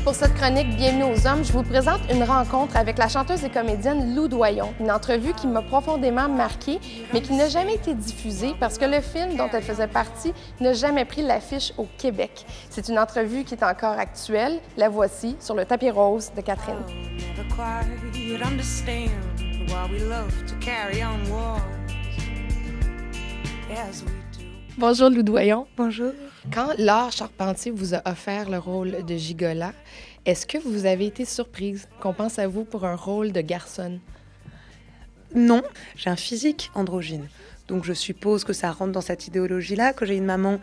Pour cette chronique Bienvenue aux hommes, je vous présente une rencontre avec la chanteuse et comédienne Lou Doyon. Une entrevue qui m'a profondément marquée, mais qui n'a jamais été diffusée parce que le film dont elle faisait partie n'a jamais pris l'affiche au Québec. C'est une entrevue qui est encore actuelle. La voici sur le tapis rose de Catherine. Bonjour Lou Doyon. Bonjour. Quand Laure Charpentier vous a offert le rôle de Gigola, est-ce que vous avez été surprise qu'on pense à vous pour un rôle de garçonne? Non, j'ai un physique androgyne. Donc je suppose que ça rentre dans cette idéologie-là, que j'ai une maman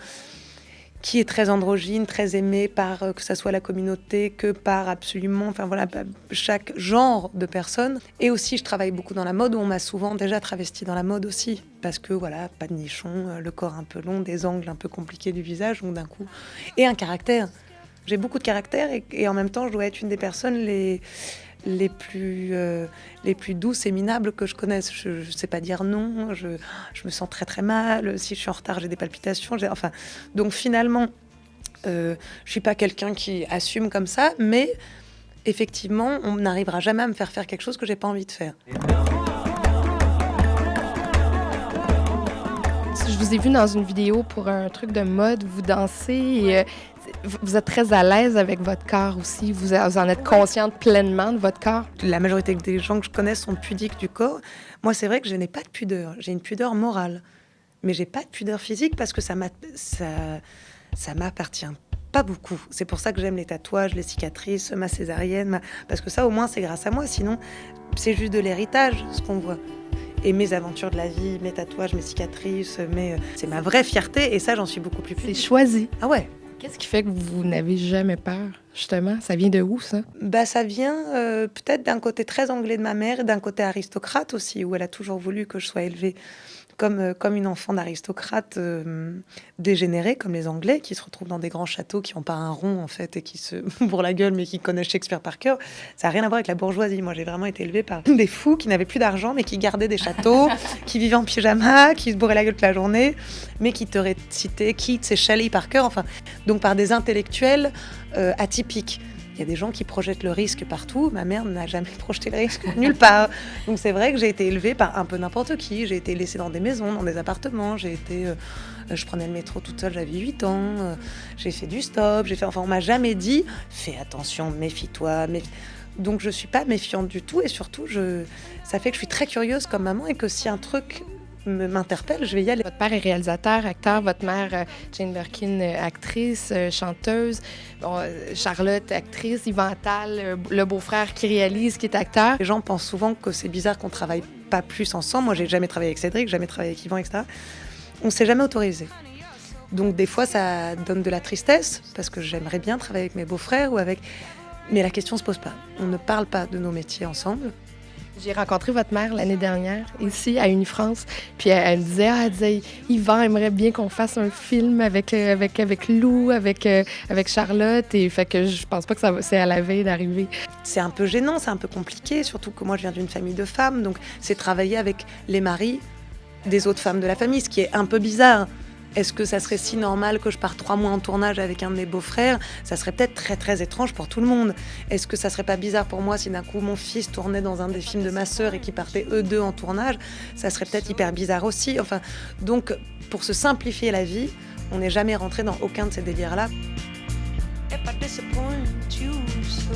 qui est très androgyne, très aimée par que ça soit la communauté, que par absolument, enfin voilà, chaque genre de personne. Et aussi, je travaille beaucoup dans la mode, où on m'a souvent déjà travestie dans la mode aussi. Parce que voilà, pas de nichon, le corps un peu long, des angles un peu compliqués du visage, donc d'un coup. Et un caractère. J'ai beaucoup de caractère et en même temps, je dois être une des personnes les plus douces et minables que je connaisse. Je ne sais pas dire non, je me sens très très mal. Si je suis en retard, j'ai des palpitations. Donc finalement, je ne suis pas quelqu'un qui assume comme ça, mais effectivement, on n'arrivera jamais à me faire faire quelque chose que je n'ai pas envie de faire. Je vous ai vu dans une vidéo pour un truc de mode, vous dansez et vous êtes très à l'aise avec votre corps aussi. Vous en êtes consciente pleinement de votre corps. La majorité des gens que je connais sont pudiques du corps. Moi, c'est vrai que je n'ai pas de pudeur. J'ai une pudeur morale. Mais j'ai pas de pudeur physique parce que ça m'appartient pas beaucoup. C'est pour ça que j'aime les tatouages, les cicatrices, ma césarienne. Parce que ça, au moins, c'est grâce à moi. Sinon, c'est juste de l'héritage, ce qu'on voit. Et mes aventures de la vie, mes tatouages, mes cicatrices, c'est ma vraie fierté. Et ça, j'en suis beaucoup plus pudique. C'est choisi. Ah ouais. Qu'est-ce qui fait que vous n'avez jamais peur, justement? Ça vient de où, ça? Ça vient peut-être d'un côté très anglais de ma mère et d'un côté aristocrate aussi, où elle a toujours voulu que je sois élevée comme une enfant d'aristocrate dégénérée, comme les Anglais, qui se retrouvent dans des grands châteaux, qui n'ont pas un rond, en fait, et qui se bourrent la gueule, mais qui connaissent Shakespeare par cœur. Ça n'a rien à voir avec la bourgeoisie. Moi, j'ai vraiment été élevée par des fous qui n'avaient plus d'argent, mais qui gardaient des châteaux, qui vivaient en pyjama, qui se bourraient la gueule toute la journée, mais qui te récitaient Keats et Shelley par cœur, enfin, donc par des intellectuels atypiques. Il y a des gens qui projettent le risque partout. Ma mère n'a jamais projeté le risque nulle part. Donc c'est vrai que j'ai été élevée par un peu n'importe qui. J'ai été laissée dans des maisons, dans des appartements. Je prenais le métro toute seule, j'avais 8 ans. J'ai fait du stop. On m'a jamais dit « fais attention, méfie-toi ». Donc je suis pas méfiante du tout. Et surtout, ça fait que je suis très curieuse comme maman et que si un truc m'interpelle, je vais y aller. Votre père est réalisateur, acteur, votre mère, Jane Birkin, actrice, chanteuse, Charlotte, actrice, Yvan Attal, le beau-frère qui réalise, qui est acteur. Les gens pensent souvent que c'est bizarre qu'on travaille pas plus ensemble. Moi, j'ai jamais travaillé avec Cédric, jamais travaillé avec Yvan, etc. On s'est jamais autorisé. Donc des fois, ça donne de la tristesse, parce que j'aimerais bien travailler avec mes beaux-frères mais la question se pose pas. On ne parle pas de nos métiers ensemble. J'ai rencontré votre mère l'année dernière, ici, à Unifrance. Puis elle me disait, Yvan aimerait bien qu'on fasse un film avec Lou, avec Charlotte. Et fait que je pense pas que c'est à la veille d'arriver. C'est un peu gênant, c'est un peu compliqué, surtout que moi, je viens d'une famille de femmes. Donc, c'est travailler avec les maris des autres femmes de la famille, ce qui est un peu bizarre. Est-ce que ça serait si normal que je parte 3 mois en tournage avec un de mes beaux-frères? Ça serait peut-être très très étrange pour tout le monde. Est-ce que ça serait pas bizarre pour moi si d'un coup mon fils tournait dans un des films de ma sœur et qu'ils partaient eux deux en tournage? Ça serait peut-être hyper bizarre aussi. Enfin, donc pour se simplifier la vie, on n'est jamais rentré dans aucun de ces délires-là. If I disappoint you, so